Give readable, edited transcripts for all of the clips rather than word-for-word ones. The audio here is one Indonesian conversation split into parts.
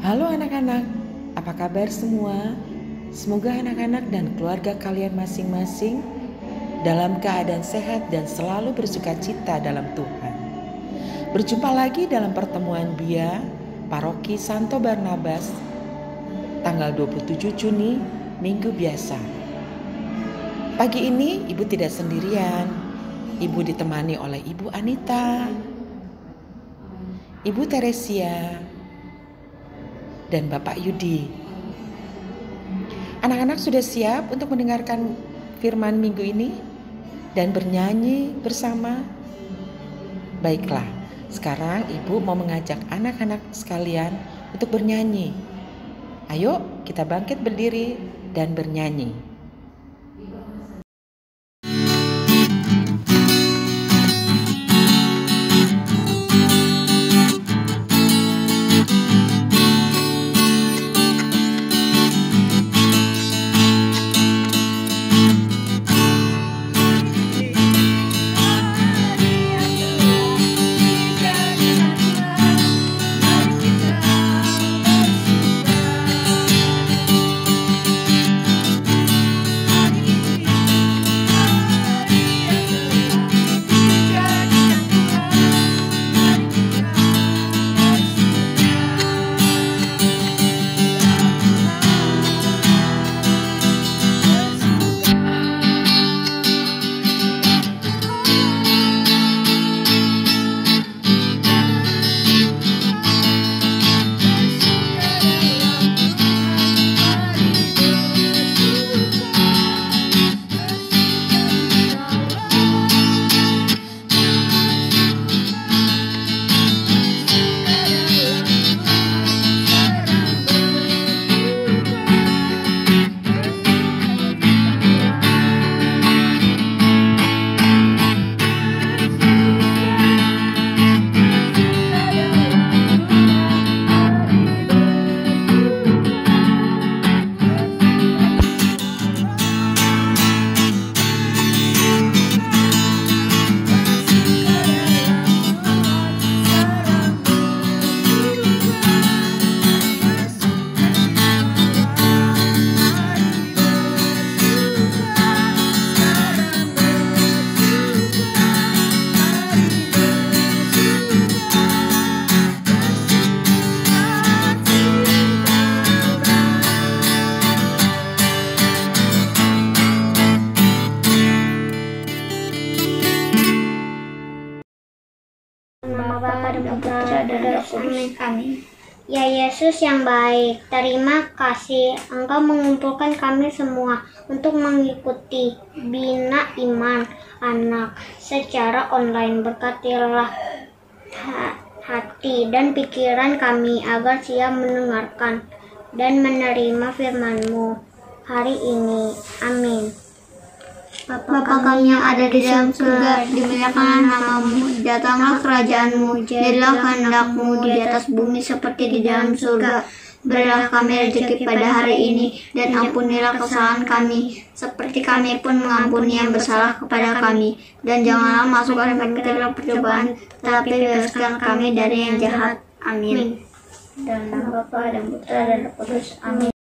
Halo anak-anak, apa kabar semua? Semoga anak-anak dan keluarga kalian masing-masing dalam keadaan sehat dan selalu bersukacita dalam Tuhan. Berjumpa lagi dalam pertemuan BIA Paroki Santo Barnabas tanggal 27 Juni, Minggu biasa. Pagi ini Ibu tidak sendirian. Ibu ditemani oleh Ibu Anita, Ibu Teresia, dan Bapak Yudi. Anak-anak sudah siap untuk mendengarkan firman minggu ini dan bernyanyi bersama? Baiklah, sekarang Ibu mau mengajak anak-anak sekalian untuk bernyanyi. Ayo kita bangkit berdiri dan bernyanyi. Amin. Ya Yesus yang baik, terima kasih Engkau mengumpulkan kami semua untuk mengikuti Bina Iman Anak secara online. Berkatilah hati dan pikiran kami agar siap mendengarkan dan menerima firman-Mu hari ini. Amin. Bapa kami yang ada di dalam surga, dimuliakanlah nama-Mu, datanglah kerajaan-Mu, jadilah kehendak-Mu di atas bumi seperti di dalam surga. Berilah kami rezeki pada hari ini, dan ampunilah kesalahan kami, seperti kami pun mengampuni yang bersalah kepada kami. Dan janganlah masukkan kami ke dalam percobaan, tetapi bebaskan kami dari yang jahat. Amin. Dalam nama Bapa dan Putra dan Roh Kudus. Amin.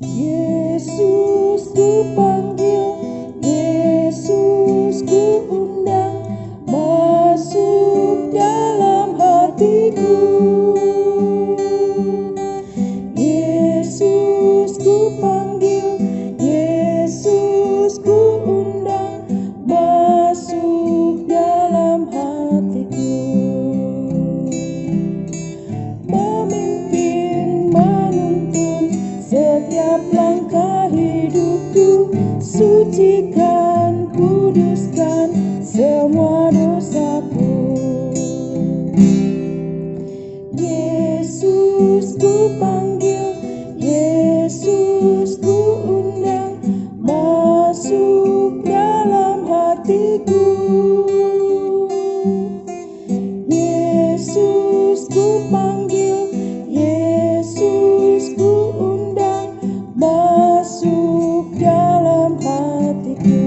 Yesus ku panggil, Yesus ku undang, masuk dalam hatiku. Yesus ku panggil, Yesus ku undang, masuk dalam hatiku. Memimpin, menuntun setiap langkah hidupku, sucikan, kuduskan semua dosaku. Yesus ku panggil, Yesus ku undang, masuk dalam hatiku. Yesus ku panggil, Yesus ku undang, masuk dalam hatiku.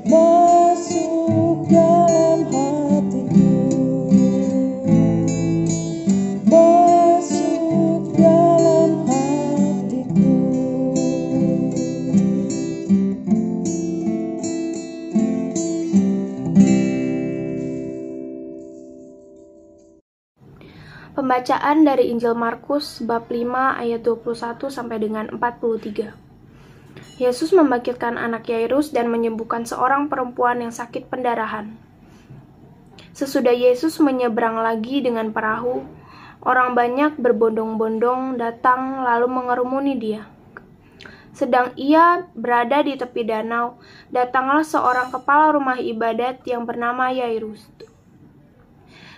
Masuk dalam hatiku. Masuk dalam hatiku. Pembacaan dari Injil Markus bab 5 ayat 21 sampai dengan 43. Yesus membangkitkan anak Yairus dan menyembuhkan seorang perempuan yang sakit pendarahan. Sesudah Yesus menyeberang lagi dengan perahu, orang banyak berbondong-bondong datang lalu mengerumuni dia. Sedang ia berada di tepi danau, datanglah seorang kepala rumah ibadat yang bernama Yairus.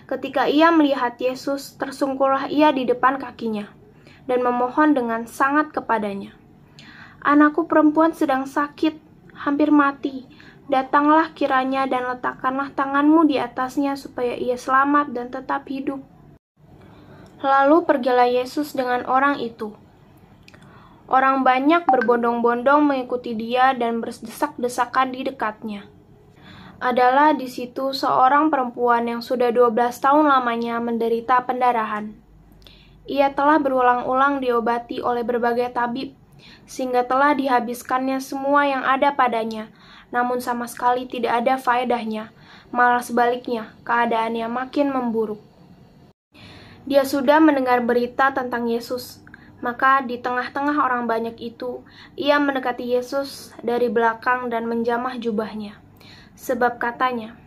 Ketika ia melihat Yesus, tersungkurlah ia di depan kakinya dan memohon dengan sangat kepadanya. Anakku perempuan sedang sakit, hampir mati. Datanglah kiranya dan letakkanlah tanganmu di atasnya supaya ia selamat dan tetap hidup. Lalu pergilah Yesus dengan orang itu. Orang banyak berbondong-bondong mengikuti dia dan berdesak-desakan di dekatnya. Adalah di situ seorang perempuan yang sudah 12 tahun lamanya menderita pendarahan. Ia telah berulang-ulang diobati oleh berbagai tabib, sehingga telah dihabiskannya semua yang ada padanya, namun sama sekali tidak ada faedahnya, malah sebaliknya, keadaannya makin memburuk. Dia sudah mendengar berita tentang Yesus, maka di tengah-tengah orang banyak itu, ia mendekati Yesus dari belakang dan menjamah jubahnya. Sebab katanya,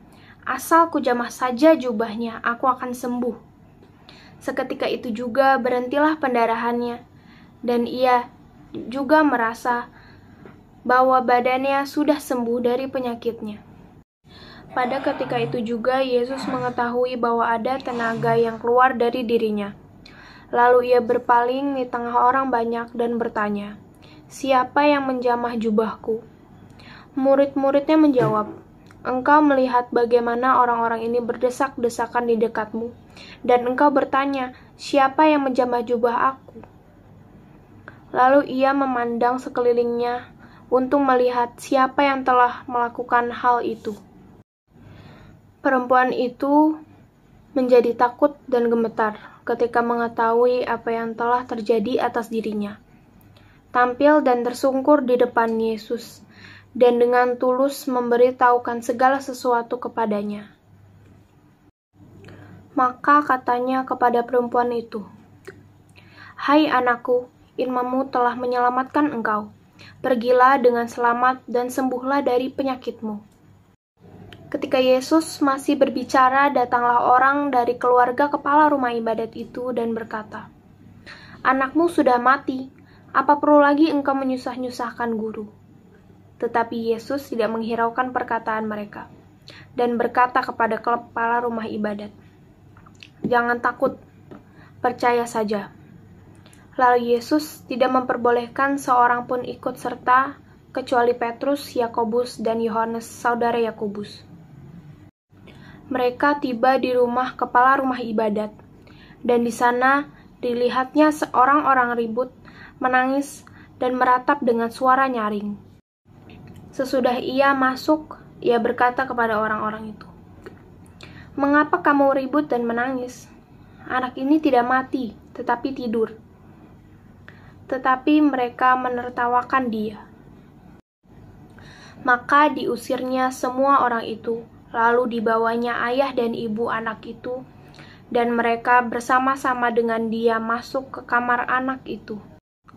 asal kujamah saja jubahnya, aku akan sembuh. Seketika itu juga berhentilah pendarahannya, dan ia juga merasa bahwa badannya sudah sembuh dari penyakitnya. Pada ketika itu juga Yesus mengetahui bahwa ada tenaga yang keluar dari dirinya. Lalu ia berpaling di tengah orang banyak dan bertanya, "Siapa yang menjamah jubahku?" Murid-muridnya menjawab, "Engkau melihat bagaimana orang-orang ini berdesak-desakan di dekatmu, dan engkau bertanya, siapa yang menjamah jubah aku?" Lalu ia memandang sekelilingnya untuk melihat siapa yang telah melakukan hal itu. Perempuan itu menjadi takut dan gemetar ketika mengetahui apa yang telah terjadi atas dirinya. Tampil dan tersungkur di depan Yesus, dan dengan tulus memberitahukan segala sesuatu kepadanya. Maka katanya kepada perempuan itu, "Hai anakku, imanmu telah menyelamatkan engkau. Pergilah dengan selamat dan sembuhlah dari penyakitmu." Ketika Yesus masih berbicara, datanglah orang dari keluarga kepala rumah ibadat itu dan berkata, "Anakmu sudah mati, apa perlu lagi engkau menyusah-nyusahkan guru?" Tetapi Yesus tidak menghiraukan perkataan mereka, dan berkata kepada kepala rumah ibadat, "Jangan takut, percaya saja." Lalu Yesus tidak memperbolehkan seorang pun ikut serta kecuali Petrus, Yakobus, dan Yohanes, saudara Yakobus. Mereka tiba di rumah kepala rumah ibadat, dan di sana dilihatnya seorang-orang ribut, menangis, dan meratap dengan suara nyaring. Sesudah ia masuk, ia berkata kepada orang-orang itu, "Mengapa kamu ribut dan menangis? Anak ini tidak mati, tetapi tidur." Tetapi mereka menertawakan dia. Maka diusirnya semua orang itu, lalu dibawanya ayah dan ibu anak itu, dan mereka bersama-sama dengan dia masuk ke kamar anak itu.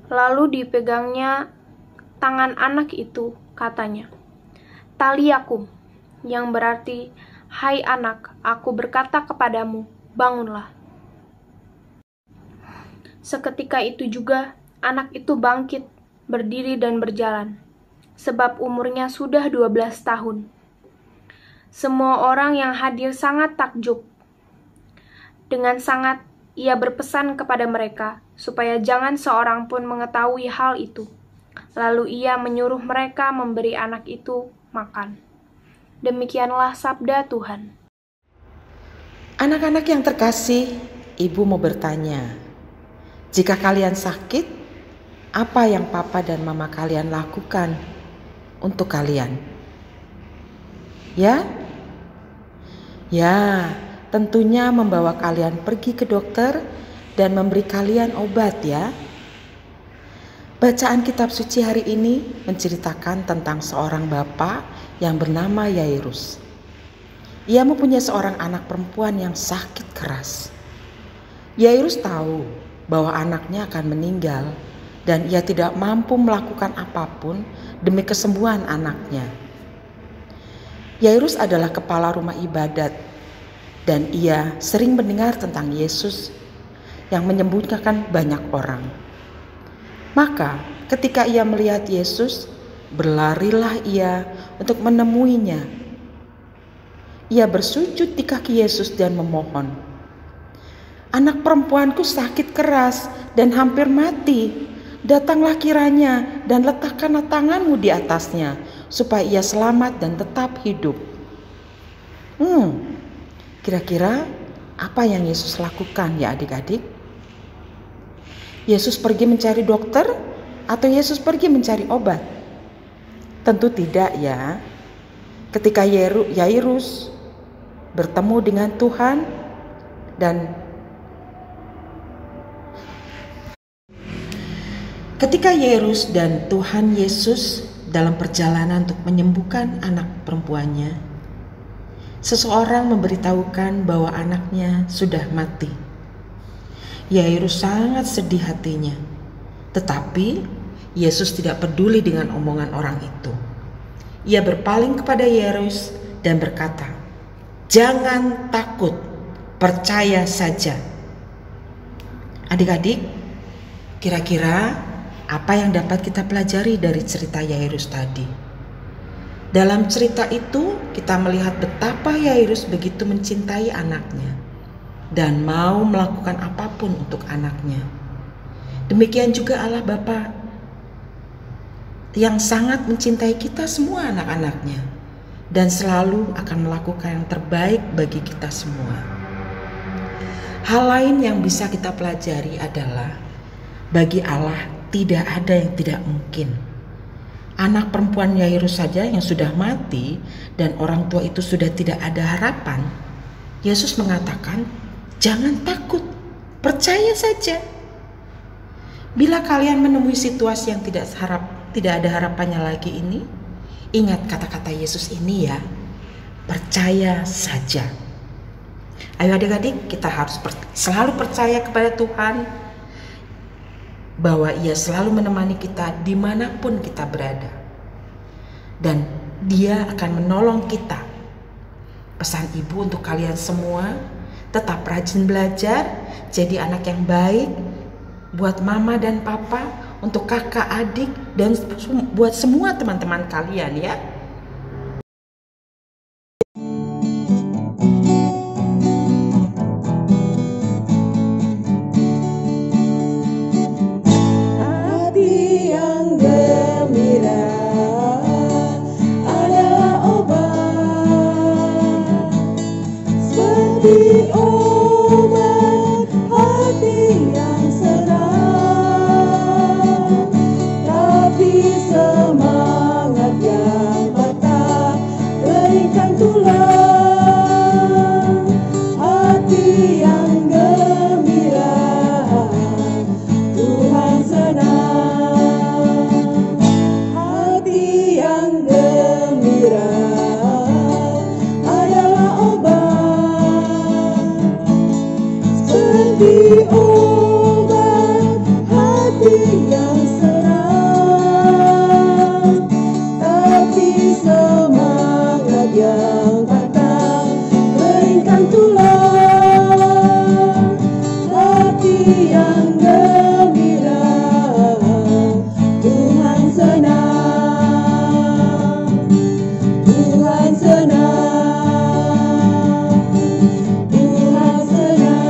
Lalu dipegangnya tangan anak itu, katanya, "Taliakum," yang berarti, "Hai anak, aku berkata kepadamu, bangunlah." Seketika itu juga, anak itu bangkit, berdiri dan berjalan, sebab umurnya sudah 12 tahun. Semua orang yang hadir sangat takjub. Dengan sangat ia berpesan kepada mereka, supaya jangan seorang pun mengetahui hal itu. Lalu ia menyuruh mereka memberi anak itu makan. Demikianlah sabda Tuhan. Anak-anak yang terkasih, Ibu mau bertanya, jika kalian sakit, apa yang papa dan mama kalian lakukan untuk kalian? Ya, tentunya membawa kalian pergi ke dokter dan memberi kalian obat ya. Bacaan kitab suci hari ini menceritakan tentang seorang bapak yang bernama Yairus. Ia mempunyai seorang anak perempuan yang sakit keras. Yairus tahu bahwa anaknya akan meninggal dan ia tidak mampu melakukan apapun demi kesembuhan anaknya. Yairus adalah kepala rumah ibadat dan ia sering mendengar tentang Yesus yang menyembuhkan banyak orang. Maka ketika ia melihat Yesus, berlarilah ia untuk menemuinya. Ia bersujud di kaki Yesus dan memohon, "Anak perempuanku sakit keras dan hampir mati. Datanglah kiranya dan letakkanlah tanganmu di atasnya, supaya ia selamat dan tetap hidup." Kira-kira apa yang Yesus lakukan ya adik-adik? Yesus pergi mencari dokter atau Yesus pergi mencari obat? Tentu tidak ya. Ketika Yairus bertemu dengan Tuhan dan ketika Yairus dan Tuhan Yesus dalam perjalanan untuk menyembuhkan anak perempuannya, seseorang memberitahukan bahwa anaknya sudah mati. Yairus sangat sedih hatinya, tetapi Yesus tidak peduli dengan omongan orang itu. Ia berpaling kepada Yairus dan berkata, "Jangan takut, percaya saja." Adik-adik, kira-kira apa yang dapat kita pelajari dari cerita Yairus tadi? Dalam cerita itu kita melihat betapa Yairus begitu mencintai anaknya dan mau melakukan apapun untuk anaknya. Demikian juga Allah Bapa yang sangat mencintai kita semua anak-anaknya dan selalu akan melakukan yang terbaik bagi kita semua. Hal lain yang bisa kita pelajari adalah bagi Allah tidak ada yang tidak mungkin. Anak perempuan Yairus saja yang sudah mati dan orang tua itu sudah tidak ada harapan, Yesus mengatakan, "Jangan takut, percaya saja." Bila kalian menemui situasi yang tidak ada harapannya lagi ini, ingat kata-kata Yesus ini ya, percaya saja. Ayo adik-adik, kita harus selalu percaya kepada Tuhan, bahwa Ia selalu menemani kita dimanapun kita berada. Dan Dia akan menolong kita. Pesan Ibu untuk kalian semua, tetap rajin belajar, jadi anak yang baik, buat mama dan papa, untuk kakak, adik, dan buat semua teman-teman kalian ya. obat hati yang serak, tapi semangat yang patah keringkan tulang. Hati yang gembira, Tuhan senang. Hati yang gembira adalah obat, seperti obat hati yang serak, tapi semangat yang patah keringkan tulang. Hati yang gembira, Tuhan senang, Tuhan senang, Tuhan senang.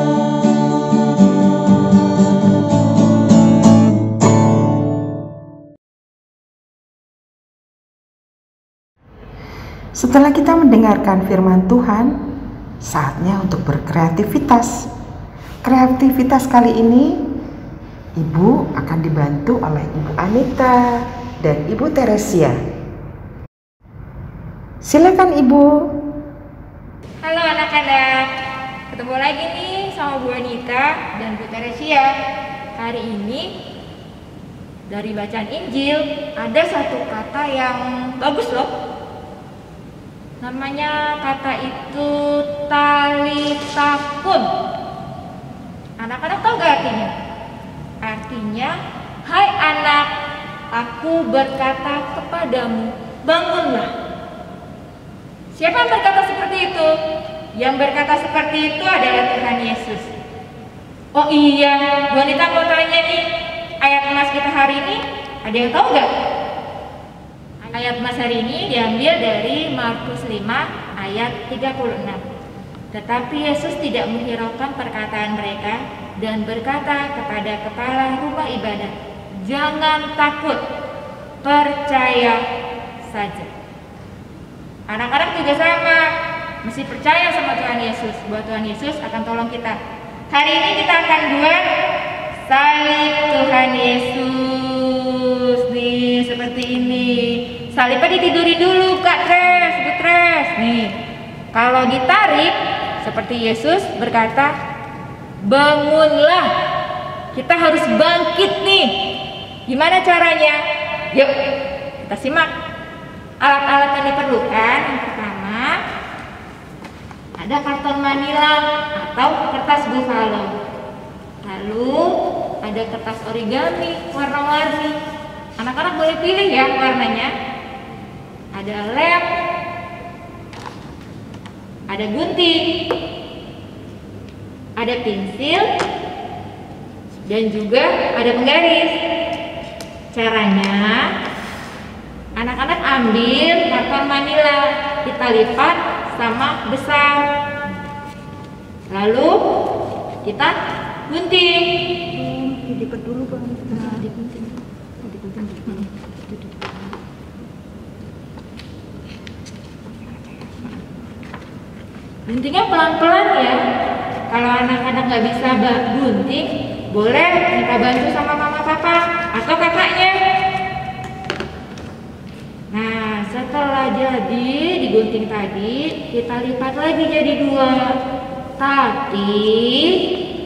Setelah kita mendengarkan firman Tuhan, saatnya untuk berkreativitas. Kreativitas kali ini, Ibu akan dibantu oleh Ibu Anita dan Ibu Teresia. Silakan Ibu. Halo anak-anak, ketemu lagi nih sama Bu Anita dan Bu Teresia. Hari ini dari bacaan Injil ada satu kata yang bagus loh. Namanya kata itu talitakun. Anak-anak tahu gak artinya? Artinya, hai anak, aku berkata kepadamu, bangunlah. Siapa yang berkata seperti itu? Yang berkata seperti itu adalah Tuhan Yesus. Oh iya, Bu Anita mau tanya nih, ayat emas kita hari ini, ada yang tahu gak? Ayat emas hari ini diambil dari Markus 5 ayat 36. Tetapi Yesus tidak menghiraukan perkataan mereka dan berkata kepada kepala rumah ibadat, jangan takut, percaya saja. Anak-anak juga sama, mesti percaya sama Tuhan Yesus, bahwa Tuhan Yesus akan tolong kita. Hari ini kita akan buat salib Tuhan Yesus nih, seperti ini. Salibnya ditidurin dulu, Kak Tres, Bu Tres. Nih, kalau ditarik seperti Yesus berkata, bangunlah. Kita harus bangkit nih. Gimana caranya? Yuk, kita simak. Alat-alat yang diperlukan, yang pertama ada karton manila atau kertas buffalo. Lalu ada kertas origami warna-warni. Anak-anak boleh pilih ya warnanya. Ada lem, ada gunting, ada pensil, dan juga ada penggaris. Caranya, anak-anak ambil karton manila, kita lipat sama besar, lalu kita gunting. Dilipat dulu Bang. Nah, digunting. Guntingnya pelan-pelan ya. Kalau anak-anak nggak bisa gunting, boleh minta bantu sama mama papa atau kakaknya. Nah, setelah jadi digunting tadi, kita lipat lagi jadi 2. Tapi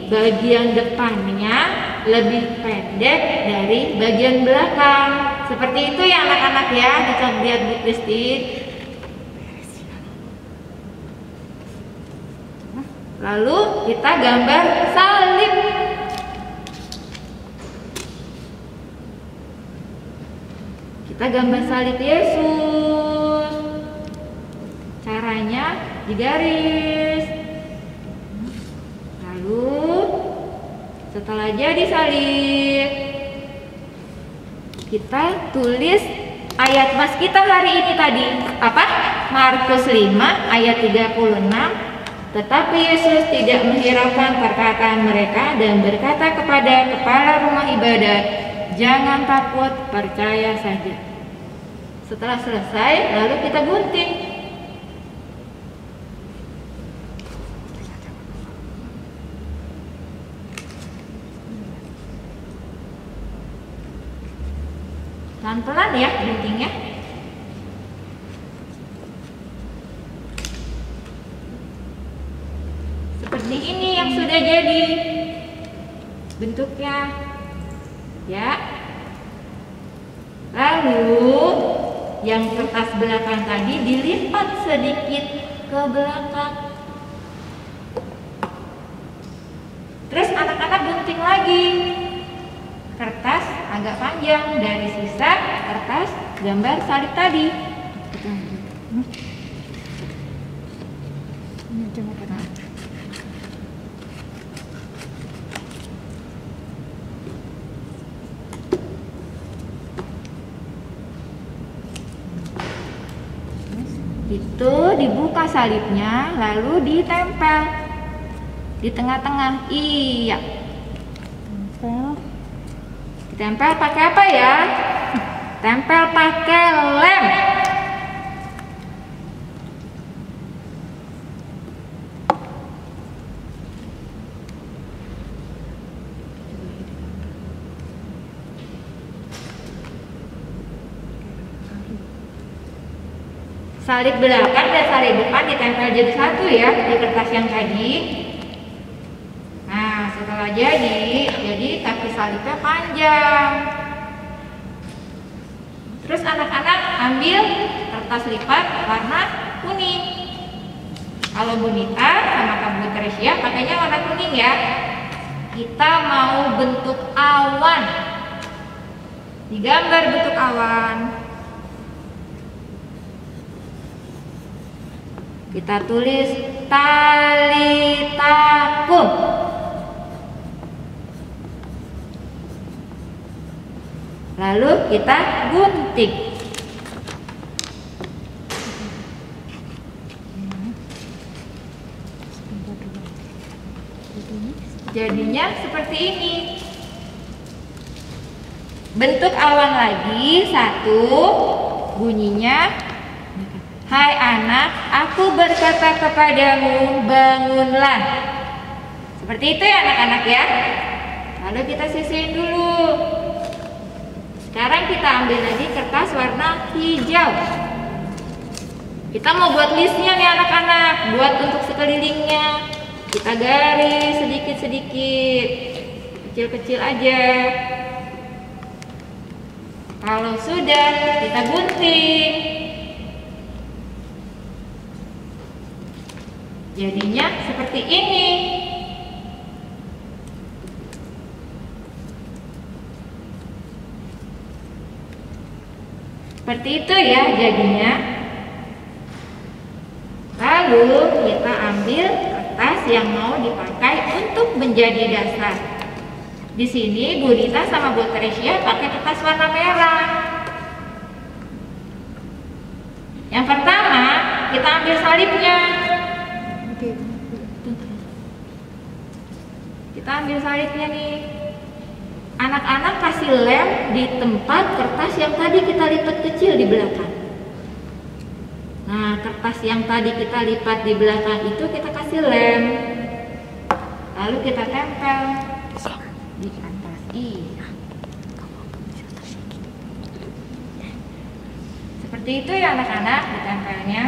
bagian depannya lebih pendek dari bagian belakang. Seperti itu ya anak-anak ya, lihat Bu Kristi. Lalu kita gambar salib. Kita gambar salib Yesus. Caranya digaris. Lalu setelah jadi salib, kita tulis ayat mas kita hari ini tadi. Apa? Markus 5 ayat 36. Tetapi Yesus tidak menghiraukan perkataan mereka dan berkata kepada kepala rumah ibadat, jangan takut, percaya saja. Setelah selesai, lalu kita gunting. Pelan-pelan ya guntingnya. Seperti ini yang sudah jadi bentuknya. Ya. Lalu yang kertas belakang tadi dilipat sedikit ke belakang. Terus anak-anak gunting lagi. Kertas agak panjang dari sisa kertas gambar salib tadi. Itu dibuka salibnya lalu ditempel di tengah-tengah. Iya. Ditempel pakai apa ya? Tempel pakai lem. Salib belakang dan salib depan ditempel jadi satu ya di kertas yang tadi. Nah, setelah jadi kaki salibnya panjang. Terus anak-anak ambil kertas lipat warna kuning. Kalau Bunita sama Kamu Teresia pakainya warna kuning ya. Kita mau bentuk awan. Digambar bentuk awan. Kita tulis talitakum. Lalu kita gunting. Jadinya seperti ini. Bentuk awan lagi satu, bunyinya, hai anak, aku berkata kepadamu, bangunlah. Seperti itu ya anak-anak ya. Lalu kita sisihin dulu. Sekarang kita ambil lagi kertas warna hijau. Kita mau buat listnya nih anak-anak, buat untuk sekelilingnya. Kita garis sedikit-sedikit, kecil-kecil aja. Kalau sudah, kita gunting. Jadinya seperti ini. Seperti itu ya jadinya. Lalu kita ambil kertas yang mau dipakai untuk menjadi dasar. Di sini Bu Rita sama Bu Teresia pakai kertas warna merah. Yang pertama kita ambil salibnya. Kita ambil salibnya nih. Anak-anak kasih lem di tempat kertas yang tadi kita lipat kecil di belakang. Nah, kertas yang tadi kita lipat di belakang itu kita kasih lem. Lalu kita tempel di atas. Iya. Seperti itu ya anak-anak ditempelnya.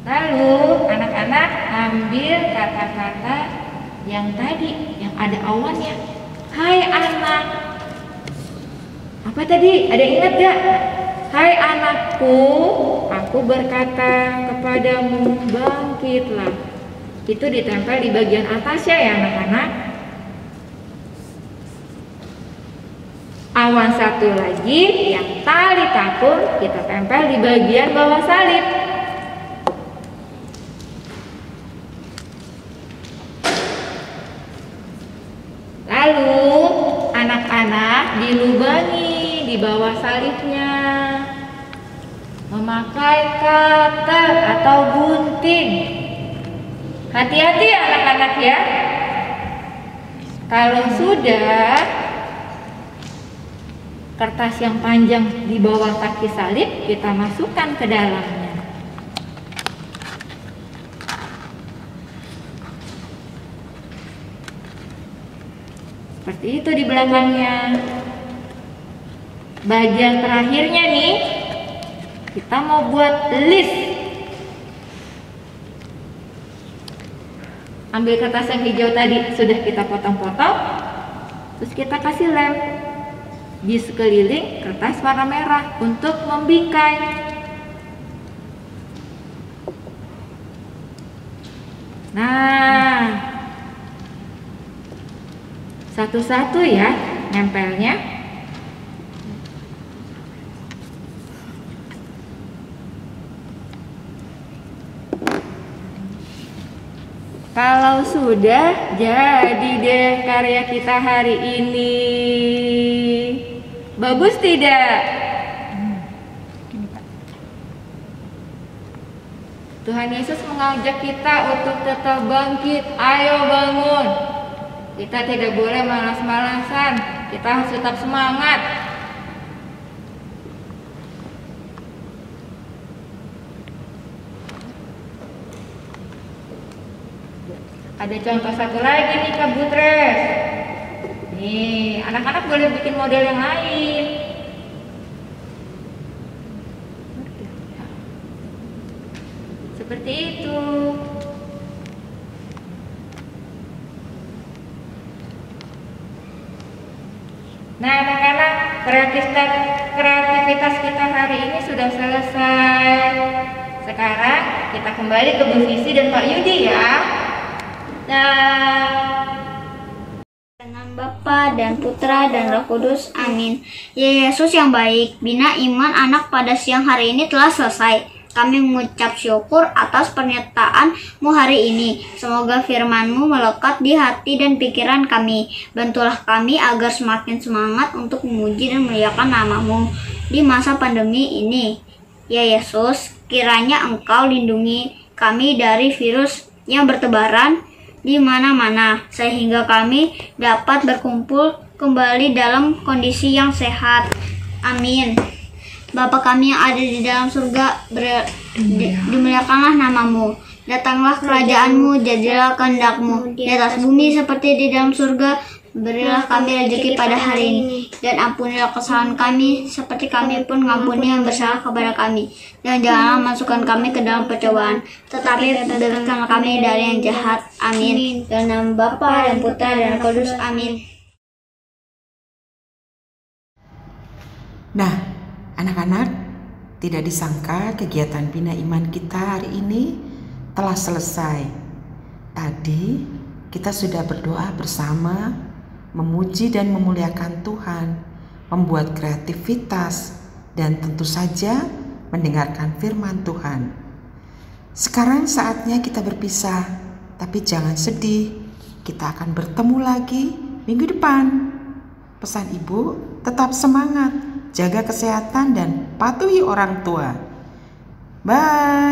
Lalu anak-anak ambil kata-kata yang tadi yang ada awannya. Hai anak. Apa tadi? Ada yang ingat gak? Hai anakku, aku berkata kepadamu, bangkitlah. Itu ditempel di bagian atasnya ya anak-anak. Awan satu lagi yang talitakum kita tempel di bagian bawah salib. Lalu anak-anak dilubangi di bawah salibnya memakai cutter atau gunting. Hati-hati ya anak-anak ya. Kalau sudah kertas yang panjang di bawah kaki salib kita masukkan ke dalamnya. Seperti itu di belakangnya. bagian terakhirnya nih, kita mau buat list. Ambil kertas yang hijau tadi, sudah kita potong-potong, terus kita kasih lem di sekeliling kertas warna merah untuk membingkai. Nah, satu-satu ya nempelnya. Kalau sudah, jadi deh karya kita hari ini. Bagus tidak? Tuhan Yesus mengajak kita untuk tetap bangkit. Ayo bangun. Kita tidak boleh malas-malasan. Kita harus tetap semangat. Ada contoh satu lagi nih Kak Butres. Nih, anak-anak boleh bikin model yang lain. Seperti itu. Nah, anak-anak, kreativitas kita hari ini sudah selesai. Sekarang kita kembali ke Bu Visi dan Pak Yudi ya. Dengan Bapa dan Putra dan Roh Kudus, amin. Ya Yesus yang baik, bina iman anak pada siang hari ini telah selesai. Kami mengucap syukur atas pernyataan-Mu hari ini. Semoga firman-Mu melekat di hati dan pikiran kami. Bantulah kami agar semakin semangat untuk memuji dan memuliakan nama-Mu di masa pandemi ini. Ya Yesus, kiranya Engkau lindungi kami dari virus yang bertebaran di mana-mana, sehingga kami dapat berkumpul kembali dalam kondisi yang sehat. Amin. Bapa kami yang ada di dalam surga, dimuliakanlah nama-Mu. Datanglah kerajaan-Mu, jadilah kehendak-Mu di atas bumi seperti di dalam surga. Berilah kami rezeki pada hari ini, dan ampunilah kesalahan kami seperti kami pun mengampuni yang bersalah kepada kami. Dan janganlah masukkan kami ke dalam percobaan, tetapi bebaskanlah kami dari yang jahat. Amin. Dalam nama Bapa dan Putra dan Roh Kudus. Amin. Nah, anak-anak, tidak disangka kegiatan bina iman kita hari ini telah selesai. Tadi kita sudah berdoa bersama, memuji dan memuliakan Tuhan, membuat kreativitas, dan tentu saja mendengarkan firman Tuhan. Sekarang saatnya kita berpisah, tapi jangan sedih. Kita akan bertemu lagi minggu depan. Pesan Ibu, tetap semangat, jaga kesehatan dan patuhi orang tua. Bye.